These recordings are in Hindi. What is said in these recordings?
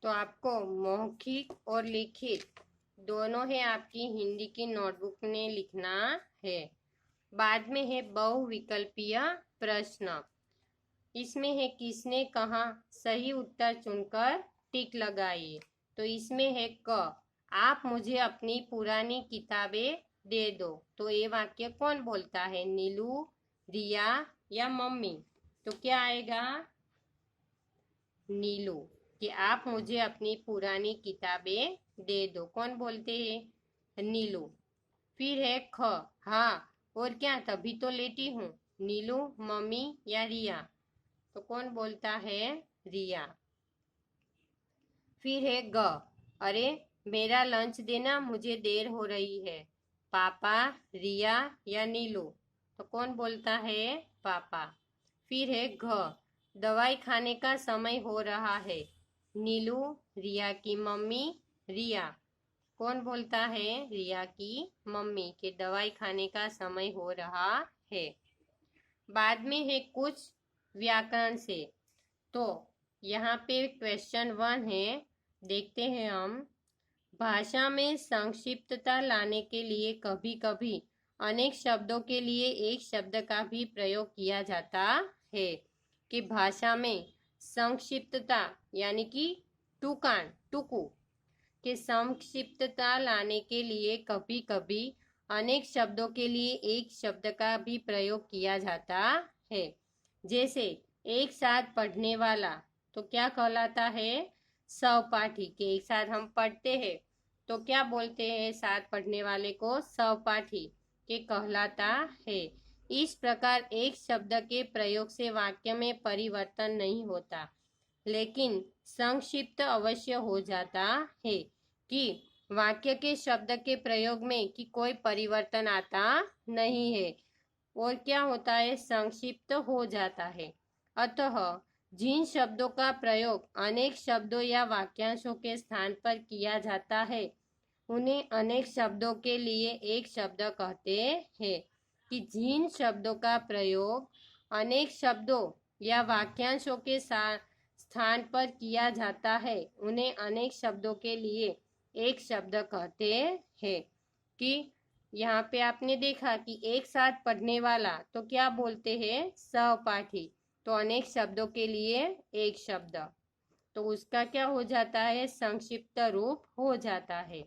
तो आपको मौखिक और लिखित दोनों है आपकी हिंदी की नोटबुक में लिखना है। बाद में है बहुविकल्पीय प्रश्न। इसमें है किसने कहा, सही उत्तर चुनकर टिक लगाइए। तो इसमें है क, आप मुझे अपनी पुरानी किताबें दे दो। तो ये वाक्य कौन बोलता है, नीलू, रिया या मम्मी? तो क्या आएगा, नीलू, कि आप मुझे अपनी पुरानी किताबें दे दो। कौन बोलते हैं, नीलू। फिर है ख, हाँ और क्या, तभी तो लेटी हूँ। नीलू, मम्मी या रिया? तो कौन बोलता है, रिया। फिर है ग, अरे मेरा लंच देना, मुझे देर हो रही है। पापा, रिया या नीलू? तो कौन बोलता है, पापा। फिर है घ, दवाई खाने का समय हो रहा है। नीलू, रिया की मम्मी, रिया? कौन बोलता है, रिया की मम्मी, के दवाई खाने का समय हो रहा है। बाद में है कुछ व्याकरण से। तो यहाँ पे क्वेश्चन 1 है, देखते हैं हम। भाषा में संक्षिप्तता लाने के लिए कभी कभी अनेक शब्दों के लिए एक शब्द का भी प्रयोग किया जाता है। कि भाषा में संक्षिप्तता यानी कि टूकान, टुकु के संक्षिप्तता लाने के लिए कभी कभी अनेक शब्दों के लिए एक शब्द का भी प्रयोग किया जाता है। जैसे एक साथ पढ़ने वाला, तो क्या कहलाता है, सहपाठी। के एक साथ हम पढ़ते हैं तो क्या बोलते हैं, साथ पढ़ने वाले को सहपाठी के कहलाता है। इस प्रकार एक शब्द के प्रयोग से वाक्य में परिवर्तन नहीं होता, लेकिन संक्षिप्त अवश्य हो जाता है। कि वाक्य के शब्द के प्रयोग में कि कोई परिवर्तन आता नहीं है और क्या होता है, संक्षिप्त हो जाता है। अतः जिन शब्दों का प्रयोग अनेक शब्दों या वाक्यांशों के स्थान पर किया जाता है उन्हें अनेक शब्दों के लिए एक शब्द कहते हैं। कि जिन शब्दों का प्रयोग अनेक शब्दों या वाक्यांशों के स्थान पर किया जाता है उन्हें अनेक शब्दों के लिए एक शब्द कहते हैं। कि यहाँ पे आपने देखा कि एक साथ पढ़ने वाला, तो क्या बोलते हैं, सहपाठी। तो अनेक शब्दों के लिए एक शब्द, तो उसका क्या हो जाता है, संक्षिप्त रूप हो जाता है।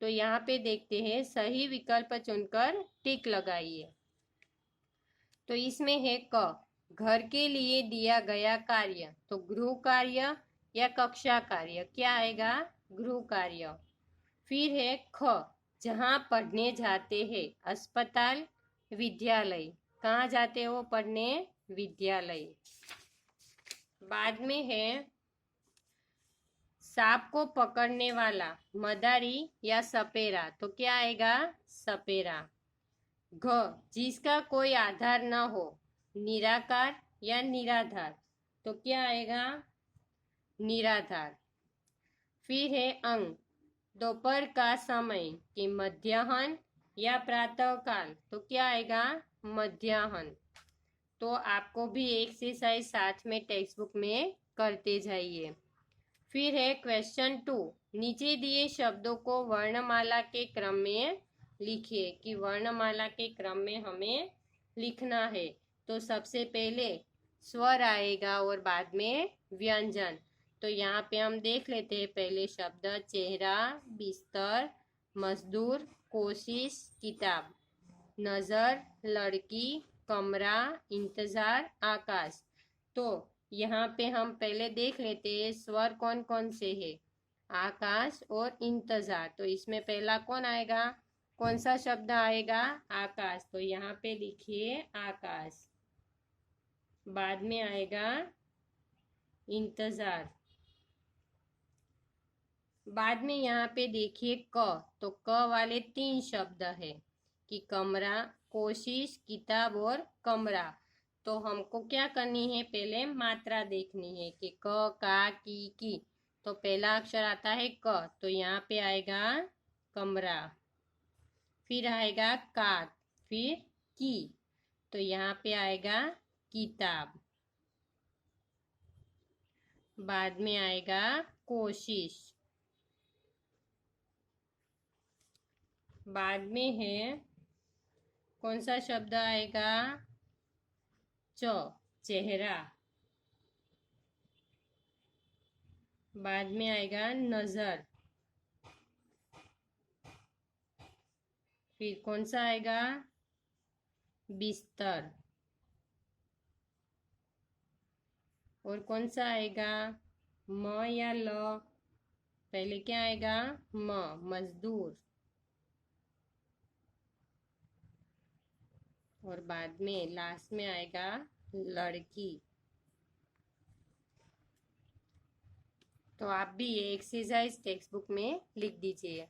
तो यहाँ पे देखते हैं, सही विकल्प चुनकर टिक लगाइए। तो इसमें है क, घर के लिए दिया गया कार्य। तो गृह कार्य या कक्षा कार्य, क्या आएगा, गृह कार्य। फिर है ख, जहाँ पढ़ने जाते हैं, अस्पताल, विद्यालय। कहाँ जाते हो पढ़ने, विद्यालय। बाद में है सांप को पकड़ने वाला, मदारी या सपेरा? तो क्या आएगा, सपेरा। घ, जिसका कोई आधार न हो, निराकार या निराधार? तो क्या आएगा, निराधार। फिर है अंग, दोपहर का समय, कि मध्याह्न या प्रातःकाल? तो क्या आएगा, मध्याह्न। तो आपको भी एक्सरसाइज साथ में टेक्स्ट बुक में करते जाइए। फिर है क्वेश्चन 2, नीचे दिए शब्दों को वर्णमाला के क्रम में लिखिए। कि वर्णमाला के क्रम में हमें लिखना है। तो सबसे पहले स्वर आएगा और बाद में व्यंजन। तो यहाँ पे हम देख लेते हैं पहले शब्द, चेहरा, बिस्तर, मजदूर, कोशिश, किताब, नजर, लड़की, कमरा, इंतजार, आकाश। तो यहाँ पे हम पहले देख लेते हैं स्वर कौन कौन से है, आकाश और इंतजार। तो इसमें पहला कौन आएगा, कौन सा शब्द आएगा, आकाश। तो यहाँ पे लिखिए आकाश। बाद में आएगा इंतजार। बाद में यहाँ पे देखिए क, तो क वाले 3 शब्द है, कि कमरा, कोशिश, किताब और कमरा। तो हमको क्या करनी है, पहले मात्रा देखनी है कि क, का, की। तो पहला अक्षर आता है क, तो यहाँ पे आएगा कमरा। फिर आएगा का, फिर की, तो यहाँ पे आएगा किताब। बाद में आएगा कोशिश। बाद में है, कौन सा शब्द आएगा? चेहरा। बाद में आएगा नजर। फिर कौन सा आएगा? बिस्तर। और कौन सा आएगा? म या ल? पहले क्या आएगा? मजदूर। और बाद में लास्ट में आएगा लड़की। तो आप भी ये एक्सरसाइज टेक्स्ट बुक में लिख दीजिए।